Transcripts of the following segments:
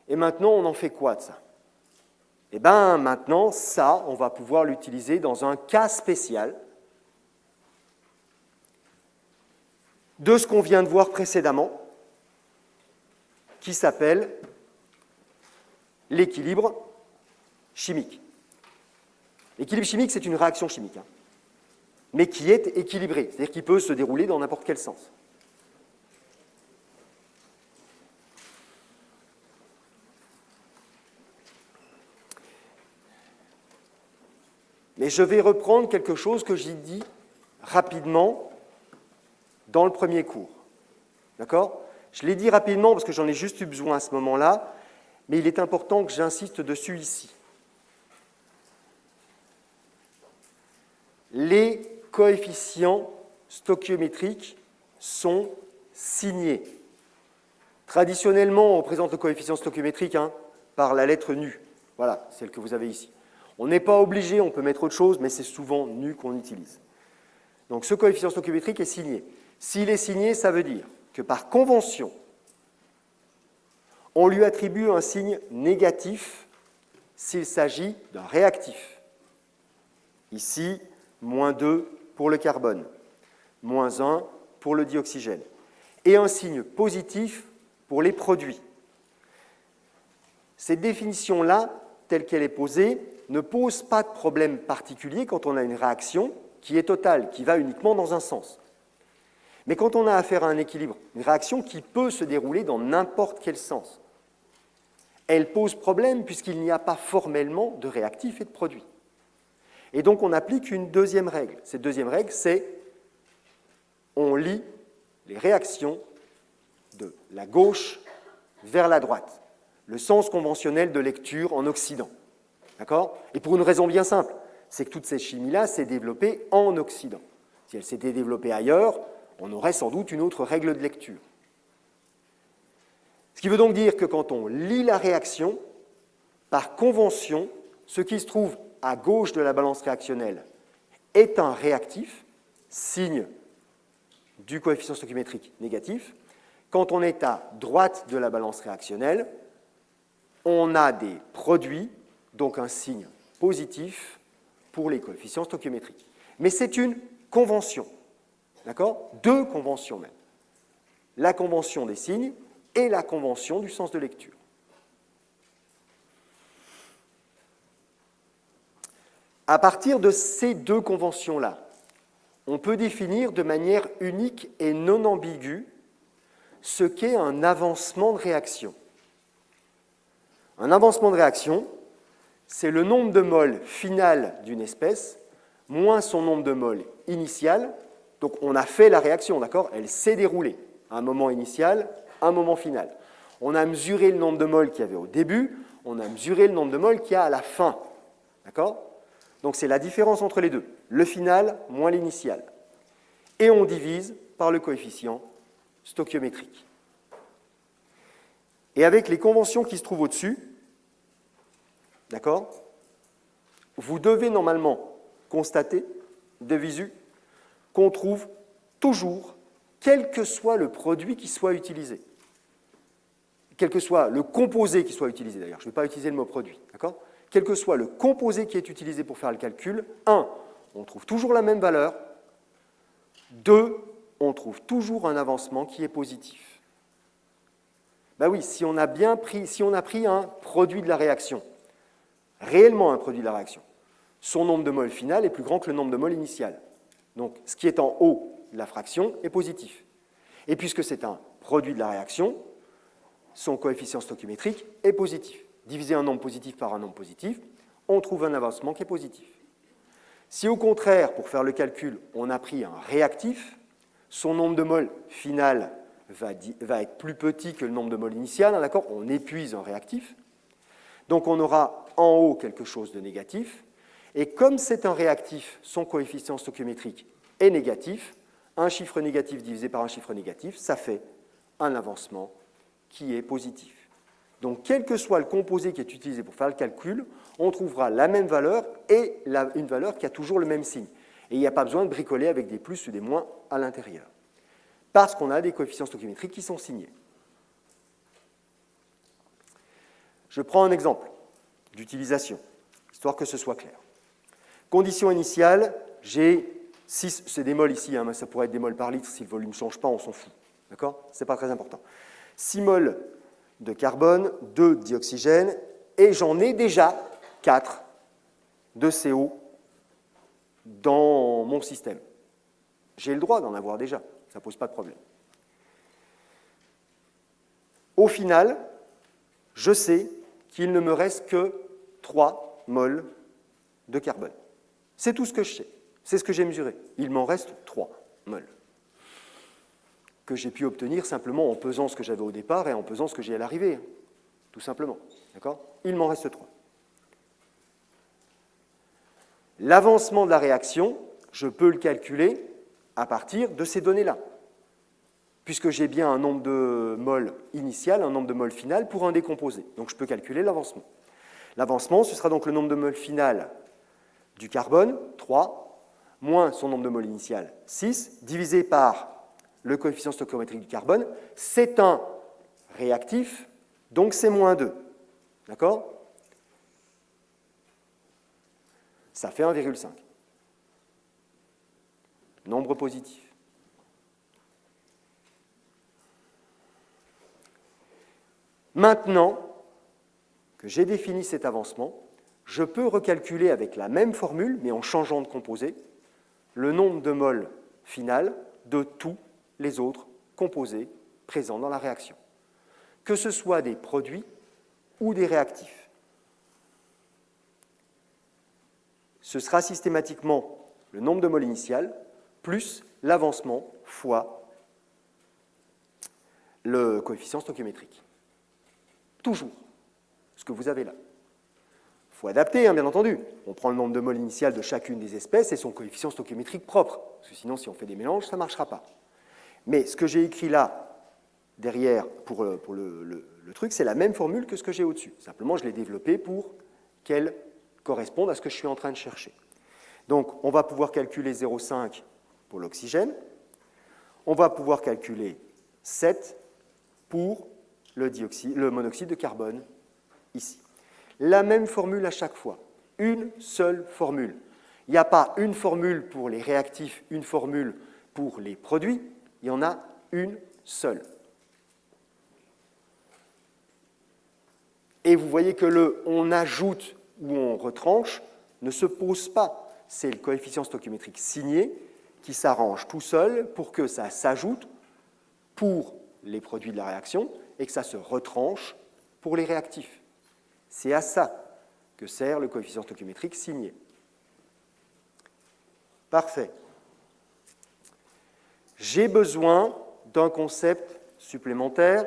Et maintenant, on en fait quoi de ça? Eh bien, maintenant, ça, on va pouvoir l'utiliser dans un cas spécial de ce qu'on vient de voir précédemment, qui s'appelle l'équilibre chimique. L'équilibre chimique, c'est une réaction chimique, hein, mais qui est équilibrée, c'est-à-dire qui peut se dérouler dans n'importe quel sens. Mais je vais reprendre quelque chose que j'ai dit rapidement dans le premier cours. D'accord? Je l'ai dit rapidement parce que j'en ai juste eu besoin à ce moment-là, mais il est important que j'insiste dessus ici. Les coefficients stoichiométriques sont signés. Traditionnellement, on représente le coefficient stoichiométrique par la lettre nu. Voilà, celle que vous avez ici. On n'est pas obligé, on peut mettre autre chose, mais c'est souvent nu qu'on utilise. Donc ce coefficient stoichiométrique est signé. S'il est signé, ça veut dire que par convention, on lui attribue un signe négatif s'il s'agit d'un réactif. Ici, -2 pour le carbone, -1 pour le dioxygène, et un signe positif pour les produits. Cette définition-là, telle qu'elle est posée, ne pose pas de problème particulier quand on a une réaction qui est totale, qui va uniquement dans un sens. Mais quand on a affaire à un équilibre, une réaction qui peut se dérouler dans n'importe quel sens, elle pose problème puisqu'il n'y a pas formellement de réactif et de produit. Et donc on applique une deuxième règle. Cette deuxième règle, c'est on lit les réactions de la gauche vers la droite, le sens conventionnel de lecture en Occident. D'accord? Et pour une raison bien simple, c'est que toute cette chimie-là s'est développée en Occident. Si elle s'était développée ailleurs, on aurait sans doute une autre règle de lecture. Ce qui veut donc dire que quand on lit la réaction, par convention, ce qui se trouve à gauche de la balance réactionnelle est un réactif, signe du coefficient stoichiométrique négatif. Quand on est à droite de la balance réactionnelle, on a des produits, donc un signe positif pour les coefficients stoichiométriques. Mais c'est une convention, d'accord? Deux conventions même. La convention des signes et la convention du sens de lecture. À partir de ces deux conventions-là, on peut définir de manière unique et non ambiguë ce qu'est un avancement de réaction. Un avancement de réaction, c'est le nombre de moles final d'une espèce moins son nombre de moles initial. Donc on a fait la réaction, d'accord? Elle s'est déroulée à un moment initial, un moment final. On a mesuré le nombre de moles qu'il y avait au début, on a mesuré le nombre de moles qu'il y a à la fin. D'accord? Donc c'est la différence entre les deux, le final moins l'initial. Et on divise par le coefficient stoichiométrique. Et avec les conventions qui se trouvent au-dessus, d'accord, vous devez normalement constater, de visu, qu'on trouve toujours, quel que soit le produit qui soit utilisé, quel que soit le composé qui soit utilisé d'ailleurs, je ne vais pas utiliser le mot produit, d'accord? Quel que soit le composé qui est utilisé pour faire le calcul, 1, on trouve toujours la même valeur, 2, on trouve toujours un avancement qui est positif. Ben oui, si on a pris un produit de la réaction, réellement un produit de la réaction, son nombre de moles final est plus grand que le nombre de moles initial. Donc, ce qui est en haut de la fraction est positif. Et puisque c'est un produit de la réaction, son coefficient stoichiométrique est positif. Diviser un nombre positif par un nombre positif, on trouve un avancement qui est positif. Si au contraire, pour faire le calcul, on a pris un réactif, son nombre de moles final va être plus petit que le nombre de moles initial, d'accord? On épuise un réactif. Donc on aura en haut quelque chose de négatif. Et comme c'est un réactif, son coefficient stoichiométrique est négatif, un chiffre négatif divisé par un chiffre négatif, ça fait un avancement qui est positif. Donc, quel que soit le composé qui est utilisé pour faire le calcul, on trouvera la même valeur et une valeur qui a toujours le même signe. Et il n'y a pas besoin de bricoler avec des plus ou des moins à l'intérieur. Parce qu'on a des coefficients stoichiométriques qui sont signés. Je prends un exemple d'utilisation, histoire que ce soit clair. Condition initiale, j'ai 6, c'est des mols ici, hein, mais ça pourrait être des mols par litre, si le volume ne change pas, on s'en fout. D'accord? Ce n'est pas très important. 6 mols de carbone, 2 dioxygène, et j'en ai déjà 4 de CO dans mon système. J'ai le droit d'en avoir déjà, ça ne pose pas de problème. Au final, je sais qu'il ne me reste que 3 mols de carbone. C'est tout ce que je sais. C'est ce que j'ai mesuré. Il m'en reste 3 mols que j'ai pu obtenir simplement en pesant ce que j'avais au départ et en pesant ce que j'ai à l'arrivée. Hein, tout simplement. D'accord? Il m'en reste 3. L'avancement de la réaction, je peux le calculer à partir de ces données-là, puisque j'ai bien un nombre de mols initial, un nombre de mols final pour un décomposé. Donc je peux calculer l'avancement. L'avancement, ce sera donc le nombre de mols final du carbone, 3, moins son nombre de mols initial, 6, divisé par le coefficient stoichiométrique du carbone. C'est un réactif, donc c'est moins 2. D'accord? Ça fait 1,5. Nombre positif. Maintenant que j'ai défini cet avancement, je peux recalculer avec la même formule, mais en changeant de composé, le nombre de mols final de tous les autres composés présents dans la réaction, que ce soit des produits ou des réactifs. Ce sera systématiquement le nombre de mols initial plus l'avancement fois le coefficient stoichiométrique. Toujours ce que vous avez là. Il faut adapter, hein, bien entendu. On prend le nombre de mols initial de chacune des espèces et son coefficient stoichiométrique propre, parce que sinon, si on fait des mélanges, ça ne marchera pas. Mais ce que j'ai écrit là, derrière, pour le truc, c'est la même formule que ce que j'ai au-dessus. Simplement, je l'ai développée pour qu'elle corresponde à ce que je suis en train de chercher. Donc, on va pouvoir calculer 0,5 pour l'oxygène. On va pouvoir calculer 7 pour le monoxyde de carbone, ici. La même formule à chaque fois. Une seule formule. Il n'y a pas une formule pour les réactifs, une formule pour les produits. Il y en a une seule. Et vous voyez que le « on ajoute » ou « on retranche » ne se pose pas. C'est le coefficient stoichiométrique signé qui s'arrange tout seul pour que ça s'ajoute pour les produits de la réaction et que ça se retranche pour les réactifs. C'est à ça que sert le coefficient stoichiométrique signé. Parfait. J'ai besoin d'un concept supplémentaire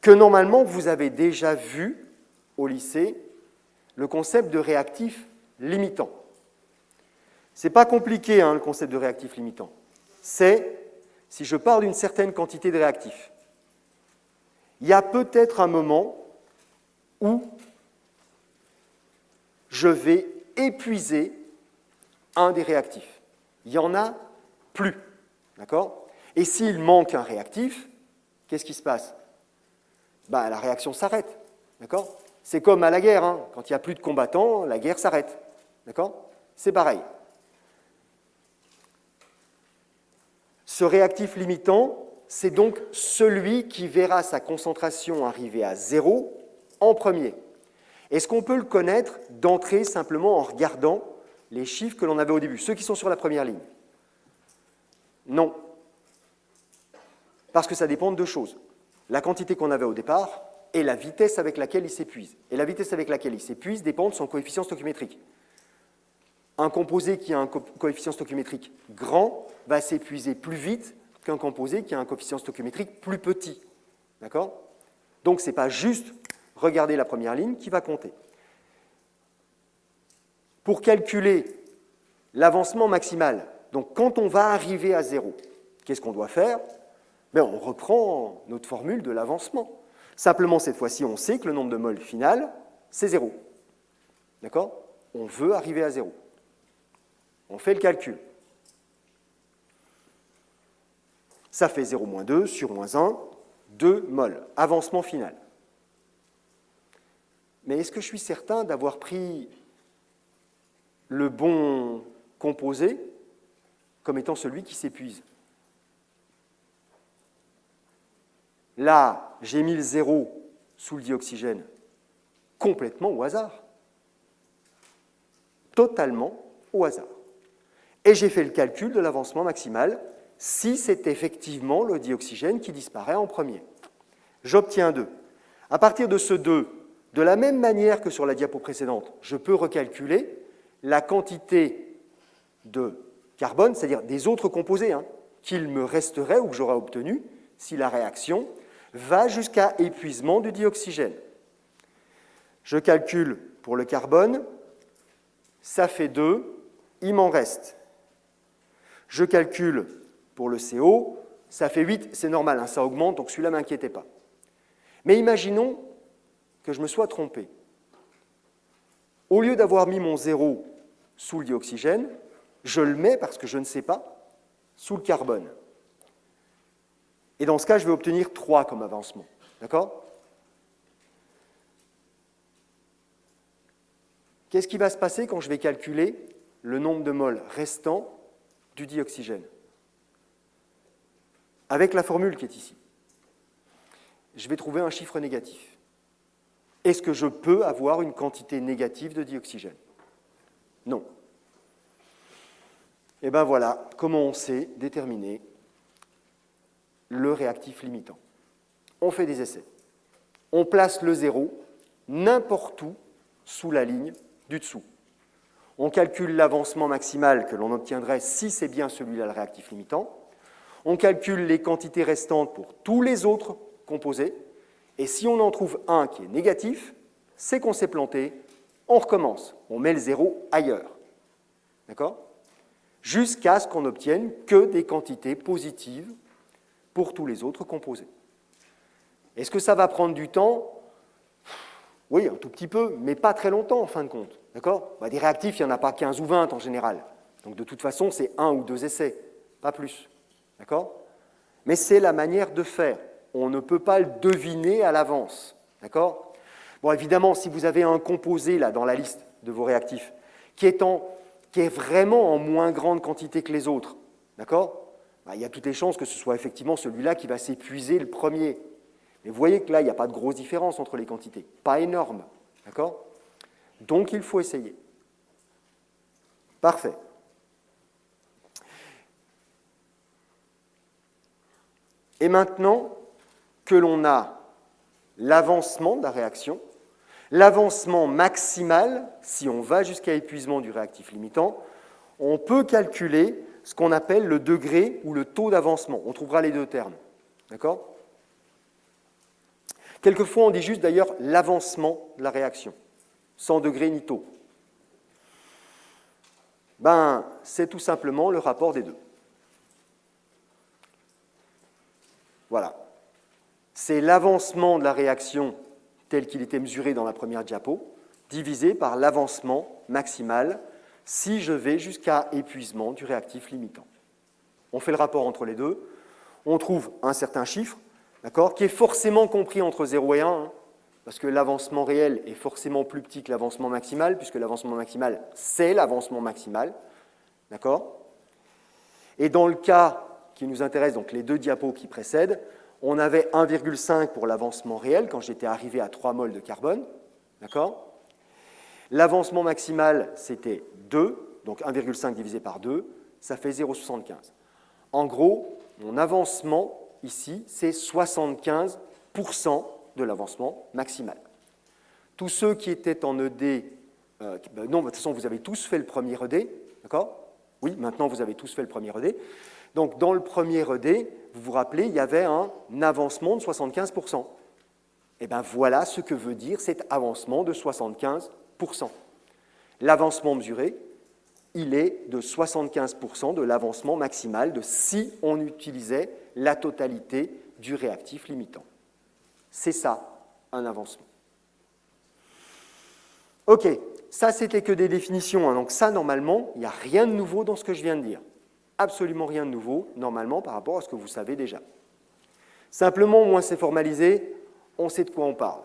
que normalement vous avez déjà vu au lycée, le concept de réactif limitant. Ce n'est pas compliqué, hein, le concept de réactif limitant. C'est si je pars d'une certaine quantité de réactifs, il y a peut-être un moment où je vais épuiser un des réactifs. Il n'y en a plus. D'accord? Et s'il manque un réactif, qu'est-ce qui se passe? Ben, la réaction s'arrête. D'accord? C'est comme à la guerre. Hein. Quand il n'y a plus de combattants, la guerre s'arrête. D'accord? C'est pareil. Ce réactif limitant, c'est donc celui qui verra sa concentration arriver à 0 en premier. Est-ce qu'on peut le connaître d'entrée simplement en regardant les chiffres que l'on avait au début, ceux qui sont sur la première ligne? Non. Parce que ça dépend de deux choses. La quantité qu'on avait au départ et la vitesse avec laquelle il s'épuise. Et la vitesse avec laquelle il s'épuise dépend de son coefficient stoichiométrique. Un composé qui a un coefficient stoichiométrique grand va s'épuiser plus vite qu'un composé qui a un coefficient stoichiométrique plus petit. D'accord? Donc, ce n'est pas juste regarder la première ligne qui va compter. Pour calculer l'avancement maximal, donc quand on va arriver à 0, qu'est-ce qu'on doit faire? Ben, on reprend notre formule de l'avancement. Simplement, cette fois-ci, on sait que le nombre de moles final, c'est 0. D'accord? On veut arriver à 0. On fait le calcul. Ça fait 0 moins 2 sur moins 1, 2 moles. Avancement final. mais est-ce que je suis certain d'avoir pris le bon composé comme étant celui qui s'épuise? Là, j'ai mis le 0 sous le dioxygène, complètement au hasard. Totalement au hasard. Et j'ai fait le calcul de l'avancement maximal si c'est effectivement le dioxygène qui disparaît en premier. J'obtiens 2. À partir de ce 2, de la même manière que sur la diapo précédente, je peux recalculer la quantité de carbone, c'est-à-dire des autres composés qu'il me resterait ou que j'aurais obtenu si la réaction va jusqu'à épuisement du dioxygène. Je calcule pour le carbone, ça fait 2, il m'en reste. Je calcule pour le CO, ça fait 8, c'est normal, ça augmente, donc celui-là ne m'inquiétez pas. Mais imaginons que je me sois trompé. Au lieu d'avoir mis mon 0 sous le dioxygène, je le mets, parce que je ne sais pas, sous le carbone. Et dans ce cas, je vais obtenir 3 comme avancement. D'accord ? Qu'est-ce qui va se passer quand je vais calculer le nombre de moles restants du dioxygène? Avec la formule qui est ici, je vais trouver un chiffre négatif. Est-ce que je peux avoir une quantité négative de dioxygène? Non. Et bien voilà comment on sait déterminer le réactif limitant. On fait des essais. On place le 0 n'importe où sous la ligne du dessous. On calcule l'avancement maximal que l'on obtiendrait si c'est bien celui-là le réactif limitant. On calcule les quantités restantes pour tous les autres composés. Et si on en trouve un qui est négatif, c'est qu'on s'est planté, on recommence. On met le 0 ailleurs. D'accord ? Jusqu'à ce qu'on n'obtienne que des quantités positives pour tous les autres composés. Est-ce que ça va prendre du temps? Oui, un tout petit peu, mais pas très longtemps en fin de compte. D'accord ? Des réactifs, il n'y en a pas 15 ou 20 en général. Donc de toute façon, c'est 1 ou 2 essais, pas plus. D'accord ? Mais c'est la manière de faire. On ne peut pas le deviner à l'avance. D'accord ? Bon, évidemment, si vous avez un composé là dans la liste de vos réactifs qui est vraiment en moins grande quantité que les autres, d'accord ? Il y a toutes les chances que ce soit effectivement celui-là qui va s'épuiser le premier. Mais vous voyez que là, il n'y a pas de grosse différence entre les quantités. Pas énorme. D'accord ? Donc, il faut essayer. Parfait. Et maintenant que l'on a l'avancement de la réaction, l'avancement maximal, si on va jusqu'à épuisement du réactif limitant, on peut calculer ce qu'on appelle le degré ou le taux d'avancement. On trouvera les deux termes. D'accord ? Quelquefois, on dit juste d'ailleurs l'avancement de la réaction, sans degré ni taux. C'est tout simplement le rapport des deux. Voilà. C'est l'avancement de la réaction tel qu'il était mesuré dans la première diapo, divisé par l'avancement maximal si je vais jusqu'à épuisement du réactif limitant. On fait le rapport entre les deux, on trouve un certain chiffre, d'accord, qui est forcément compris entre 0 et 1, parce que l'avancement réel est forcément plus petit que l'avancement maximal, puisque l'avancement maximal, c'est l'avancement maximal. D'accord ? Et dans le cas qui nous intéresse, donc les deux diapos qui précèdent, on avait 1,5 pour l'avancement réel, quand j'étais arrivé à 3 moles de carbone. D'accord ? L'avancement maximal, c'était 2, donc 1,5 divisé par 2, ça fait 0,75. En gros, mon avancement, ici, c'est 75% de l'avancement maximal. Tous ceux qui étaient en ED, non, de toute façon, vous avez tous fait le premier ED, d'accord ? Oui, maintenant, vous avez tous fait le premier ED. Donc, dans le premier ED, vous vous rappelez, il y avait un avancement de 75%. Et bien, voilà ce que veut dire cet avancement de 75%. L'avancement mesuré, il est de 75% de l'avancement maximal de si on utilisait la totalité du réactif limitant. C'est ça, un avancement. OK, ça, c'était que des définitions. Donc ça, normalement, il n'y a rien de nouveau dans ce que je viens de dire. Absolument rien de nouveau, normalement, par rapport à ce que vous savez déjà. Simplement, au moins c'est formalisé, on sait de quoi on parle.